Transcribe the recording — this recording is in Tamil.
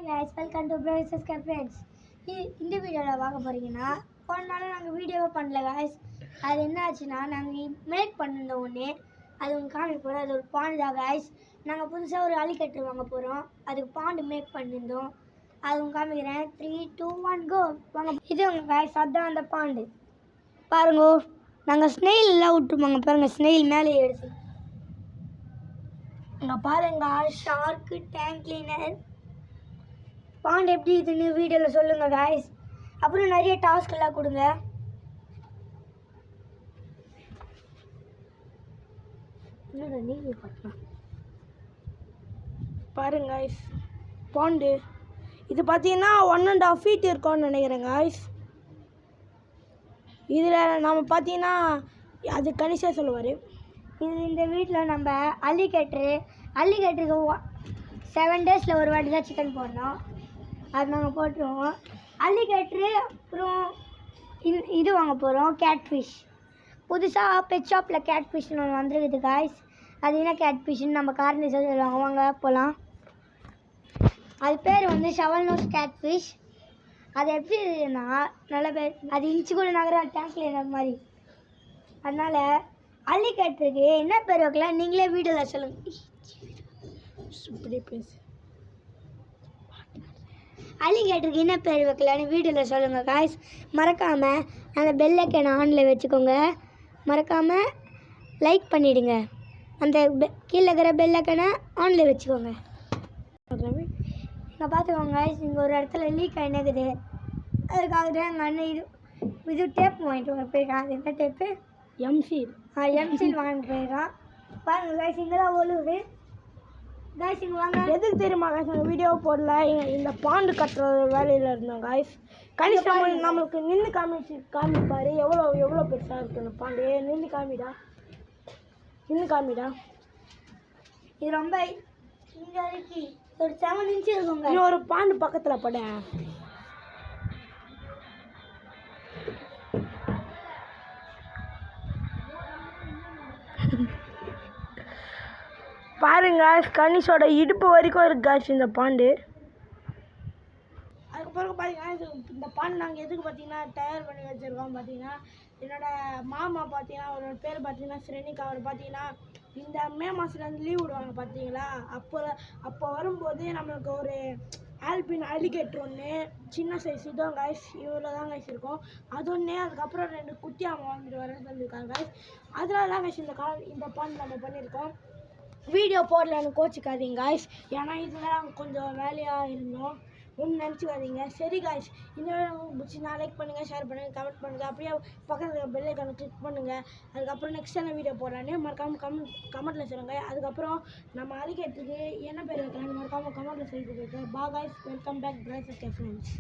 guys, welcome to Braces Friends. இந்த வீடியோவில் பார்க்க போகிறீங்கன்னா போன நாள் நாங்கள் வீடியோவை பண்ணல guys. அது என்ன ஆச்சுன்னா நாங்கள் மேக் பண்ணியிருந்தோம் ஒன்று அது உங்களுக்கு காமிக்க போகிறோம். அது ஒரு பாண்டு தான் guys. நாங்கள் புதுசாக ஒரு அலிகேட்டர் வாங்க போகிறோம். அதுக்கு பாண்டு மேக் பண்ணியிருந்தோம். அது உங்களுக்கு காமிக்கிறேன். 3, 2, 1 go வாங்க. இது உங்கள் guys, அதுதான் அந்த பாண்டு பாருங்க. நாங்கள் ஸ்னெயிலெலாம் விட்டுருப்பாங்க பாருங்கள், ஸ்னெயில் மேலே எடுத்து இங்கே பாருங்க. ஷார்க்கு டேங்க் கிளீனர் பாண்ட் எப்படி இதுன்னு வீடியோவில் சொல்லுங்கள் guys. அப்புறம் நிறைய டாஸ்க் எல்லாம் கொடுங்க. பாருங்க guys, பாண்டு இது பார்த்தீங்கன்னா 1.5 feet இருக்கும்னு நினைக்கிறேன் guys. இதில் நம்ம பார்த்தீங்கன்னா அது கணிஷா சொல்லுவார். இது இந்த வீட்டில் நம்ம அலிகேட்டருக்கு 7 days ஒரு வாட்டி தான் சிக்கன் போடணும். அது நாங்கள் போட்டுருவோம். அலிகேட்ரு அப்புறம் இது வாங்க போகிறோம், கேட்ஃபிஷ். புதுசாக பெட் ஷாப்பில் கேட்ஃபிஷ்னு ஒன்று வந்துருக்குது காய்ஸ். அது என்ன கேட்ஃபிஷ்னு நம்ம காரணம் சொல்லுவாங்க, வாங்க போகலாம். அது பேர் வந்து ஷவல் நோஸ் கேட்ஃபிஷ். அது எப்படி இருக்குன்னா நல்ல பேர், அது இன்ச்சு கூட நகர டேங்க்ல மாதிரி. அதனால் அலிகேட்டருக்கு என்ன பேர் வைக்கலாம் நீங்களே வீடியோவில் சொல்லுங்கள். இப்படி பேசு. அலிகேட்டருக்கு என்ன பேர் வைக்கலான்னு வீடியோவில் சொல்லுங்கள் காய்ஸ். மறக்காமல் அந்த பெல் ஐக்கானை ஆனில் வச்சுக்கோங்க. மறக்காமல் லைக் பண்ணிவிடுங்க. அந்த கீழே இருக்கிற பெல் ஐக்கானை ஆனில் வச்சுக்கோங்க. இங்கே பார்த்துக்கோங்க காய்ஸ், இங்கே ஒரு இடத்துல லீக் ஆகினக்குது. அதுக்காக தான் எங்கள் அண்ணன் இது டேப் வாங்கிட்டு வர போயிருக்கான். அது என்ன டேப்பு? எம்சில் வாங்கிட்டு போயிருக்கான். பாருங்கள் காய்ஸ், இங்கே தான் ஒழுகுது காய்ஸ். இங்கே வாங்க. எதுக்கு தெரியுமா காய்ஸ், நாங்கள் வீடியோ போடல, இந்த பாண்டு கட்டுற வேலையில் இருந்தோம் காய்ஸ். கணிஷா நம்மளுக்கு நின்று காமிப்பார் எவ்வளோ பெருசாக இருக்கு அந்த பாண்டு. நின்று காமிடா. இது ரொம்ப இங்கே இருக்கு, ஒரு 7 inch இருக்குங்க. இன்னொரு பாண்டு பக்கத்தில் பட பாருங்க. கணிஷோட இடுப்பு வரைக்கும் இருக்கு காய்ஸ் இந்த பாண்டு. அதுக்கப்புறம் பார்த்தீங்கன்னா இந்த பாண்டு நாங்கள் எதுக்கு பார்த்தீங்கன்னா தயார் பண்ணி வச்சுருக்கோம் பார்த்தீங்கன்னா, என்னோடய மாமா பார்த்தீங்கன்னா அவரோட பேர் பார்த்தீங்கன்னா ஸ்ரெனிகா. அவர் பார்த்தீங்கன்னா இந்த மே மாதத்துலேருந்து லீவ் விடுவாங்க பார்த்தீங்களா, அப்போ வரும்போது நம்மளுக்கு ஒரு ஆல்பின் அலிகேட்டர் ஒன்று சின்ன சைஸ் இதுவும் காய்ஸ், இவ்வளோ தான் காய்ஸ் இருக்கும். அது ஒன்று, அதுக்கப்புறம் 2 குட்டி அம்மா வாங்கிட்டு வரேன்னு சொல்லியிருக்காங்க காய்ஸ். அதனால தான் காய்ஸ் இந்த பாண்டு நம்ம பண்ணியிருக்கோம். வீடியோ போடலன்னு கோச்சிக்காதீங்க காய்ஸ், ஏன்னா இதில் கொஞ்சம் வேலையாக இருந்தோம் ஒன்று நினச்சிக்காதீங்க. சரி காய்ஸ், இந்த வீடியோ பிடிச்சினா லைக் பண்ணுங்கள், ஷேர் பண்ணுங்கள், கமெண்ட் பண்ணுங்கள். அப்படியே பக்கத்தில் பெல் ஐக்கானை கிளிக் பண்ணுங்கள். அதுக்கப்புறம் நெக்ஸ்ட் என்ன வீடியோ போடலான்னு மறக்காமல் கமெண்ட்டில் சொல்லுங்கள். அதுக்கப்புறம் நம்ம அலிகேட்டருக்கு என்ன பேர் வைக்கலான்னு மறக்காமல் கமெண்ட்டில் சொல்லிட்டு போயிருக்கேன். பா guys, welcome back prices friends.